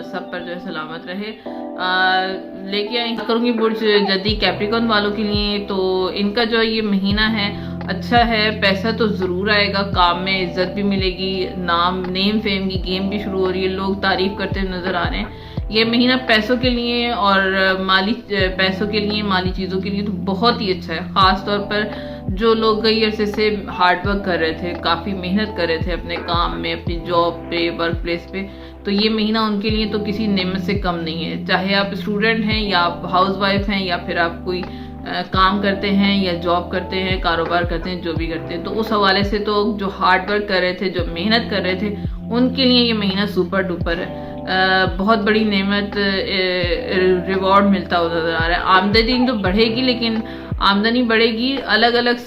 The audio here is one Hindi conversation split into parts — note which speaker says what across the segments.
Speaker 1: सब पर जो है सलामत रहे। लेके आई करूँगी बुर्ज जद्दी कैप्रिकॉन वालों के लिए। तो इनका जो ये महीना है अच्छा है, पैसा तो ज़रूर आएगा, काम में इज्जत भी मिलेगी, नेम फेम की गेम भी शुरू हो रही है, लोग तारीफ करते हुए नज़र आ रहे हैं। ये महीना पैसों के लिए और माली चीज़ों के लिए तो बहुत ही अच्छा है। ख़ास तौर पर जो लोग कई अरसे से हार्ड वर्क कर रहे थे, काफ़ी मेहनत कर रहे थे अपने काम में, अपनी जॉब पे, वर्क प्लेस पे, तो ये महीना उनके लिए तो किसी नेमत से कम नहीं है। चाहे आप स्टूडेंट हैं या आप हाउस वाइफ हैं या फिर आप कोई काम करते हैं या जॉब करते हैं, कारोबार करते हैं, जो भी करते हैं, तो उस हवाले से तो जो हार्ड वर्क कर रहे थे, जो मेहनत कर रहे थे, उनके लिए ये महीना सुपर डुपर है। बहुत बड़ी नेमत, रिवॉर्ड मिलता हुआ नजर आ रहा है। आमदनी तो बढ़ेगी, लेकिन आमदनी बढ़ेगी अलग अलग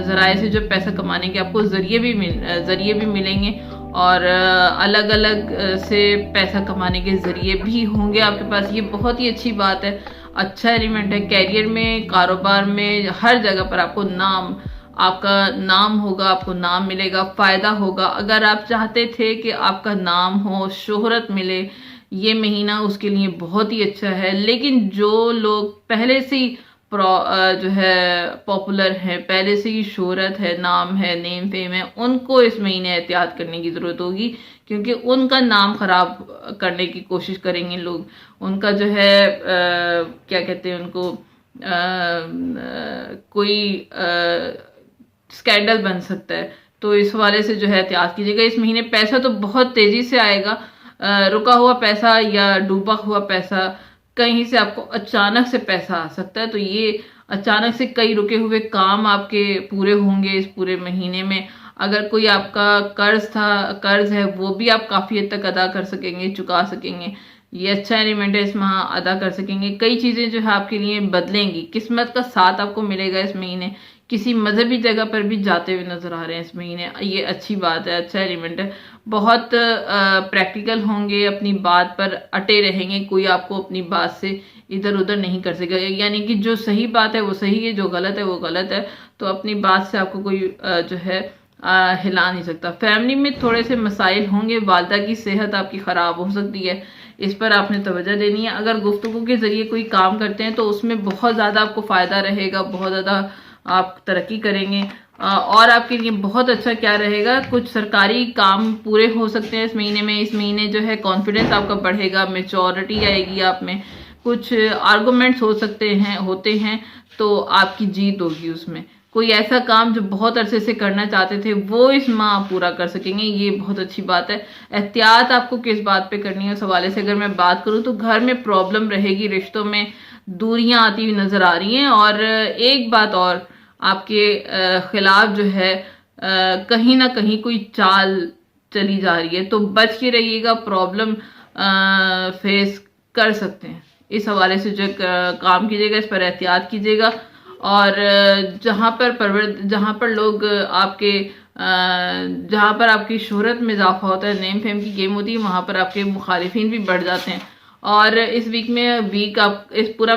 Speaker 1: जराए से जो पैसा कमाने के आपको जरिए भी मिलेंगे और अलग अलग से पैसा कमाने के जरिए भी होंगे आपके पास। ये बहुत ही अच्छी बात है, अच्छा एलिमेंट है। कैरियर में, कारोबार में, हर जगह पर आपका नाम होगा, आपको नाम मिलेगा, फायदा होगा। अगर आप चाहते थे कि आपका नाम हो, शोहरत मिले, ये महीना उसके लिए बहुत ही अच्छा है। लेकिन जो लोग पहले से ही जो है पॉपुलर है, पहले से ही शोहरत है, नाम है, नेम फेम है, उनको इस महीने एहतियात करने की ज़रूरत होगी, क्योंकि उनका नाम ख़राब करने की कोशिश करेंगे लोग। उनका जो है क्या कहते हैं उनको, कोई स्कैंडल बन सकता है। तो इस हवाले से जो है एहतियात कीजिएगा। इस महीने पैसा तो बहुत तेज़ी से आएगा। रुका हुआ पैसा या डूबा हुआ पैसा, कहीं से आपको अचानक से पैसा आ सकता है। तो ये अचानक से कई रुके हुए काम आपके पूरे होंगे इस पूरे महीने में। अगर कोई आपका कर्ज है, वो भी आप काफ़ी हद तक अदा कर सकेंगे, चुका सकेंगे। ये अच्छा एलिमेंट है, इस माह अदा कर सकेंगे। कई चीज़ें जो है आपके लिए बदलेंगी, किस्मत का साथ आपको मिलेगा इस महीने। किसी मजहबी जगह पर भी जाते हुए नजर आ रहे हैं इस महीने, ये अच्छी बात है, अच्छा एलिमेंट है। बहुत प्रैक्टिकल होंगे, अपनी बात पर अटे रहेंगे, कोई आपको अपनी बात से इधर उधर नहीं कर सकेगा। यानी कि जो सही बात है वो सही है, जो गलत है वो गलत है। तो अपनी बात से आपको कोई जो है हिला नहीं सकता। फैमिली में थोड़े से मसाइल होंगे, वालदा की सेहत आपकी ख़राब हो सकती है, इस पर आपने तवज्जो देनी है। अगर गुफ्तगू के ज़रिए कोई काम करते हैं तो उसमें बहुत ज़्यादा आपको फ़ायदा रहेगा, बहुत ज़्यादा आप तरक्की करेंगे। और आपके लिए बहुत अच्छा क्या रहेगा, कुछ सरकारी काम पूरे हो सकते हैं इस महीने में। इस महीने जो है कॉन्फिडेंस आपका बढ़ेगा, मैच्योरिटी आएगी आप में, कुछ आर्गूमेंट्स होते हैं तो आपकी जीत होगी उसमें। कोई ऐसा काम जो बहुत अरसे से करना चाहते थे वो इस माह आप पूरा कर सकेंगे, ये बहुत अच्छी बात है। एहतियात आपको किस बात पे करनी है उस हवाले से अगर मैं बात करूं तो घर में प्रॉब्लम रहेगी, रिश्तों में दूरियां आती हुई नजर आ रही हैं। और एक बात और, आपके खिलाफ जो है कहीं ना कहीं कोई चाल चली जा रही है, तो बच के रहिएगा, प्रॉब्लम फेस कर सकते हैं। इस हवाले से जो काम कीजिएगा, इस पर एहतियात कीजिएगा। और जहाँ पर लोग आपके जहाँ पर आपकी शोहरत में इजाफा होता है, नेम फेम की गेम होती है, वहाँ पर आपके मुखालिफिन भी बढ़ जाते हैं। और इस पूरा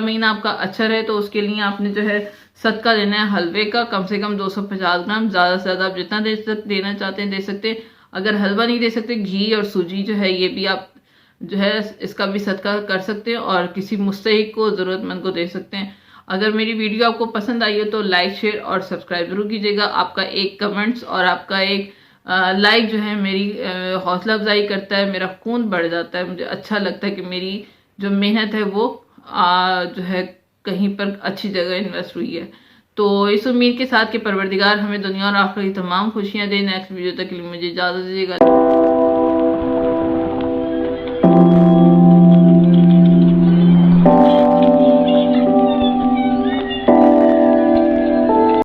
Speaker 1: महीना आपका अच्छा रहे, तो उसके लिए आपने जो है सदका देना है हलवे का, कम से कम 250 ग्राम, ज़्यादा से ज़्यादा आप जितना देना चाहते हैं दे सकते हैं। अगर हलवा नहीं दे सकते, घी और सूजी जो है, ये भी आप जो है इसका भी सदका कर सकते हैं और किसी मुस्तहिक को, ज़रूरतमंद को दे सकते हैं। अगर मेरी वीडियो आपको पसंद आई है तो लाइक, शेयर और सब्सक्राइब जरूर कीजिएगा। आपका एक कमेंट्स और आपका एक लाइक जो है मेरी हौसला अफजाई करता है, मेरा खून बढ़ जाता है, मुझे अच्छा लगता है कि मेरी जो मेहनत है वो जो है कहीं पर अच्छी जगह इन्वेस्ट हुई है। तो इस उम्मीद के साथ कि परवरदिगार हमें दुनिया और आखिरत की तमाम खुशियाँ दे। नेक्स्ट वीडियो तक के लिए मुझे इजाज़त दीजिएगा।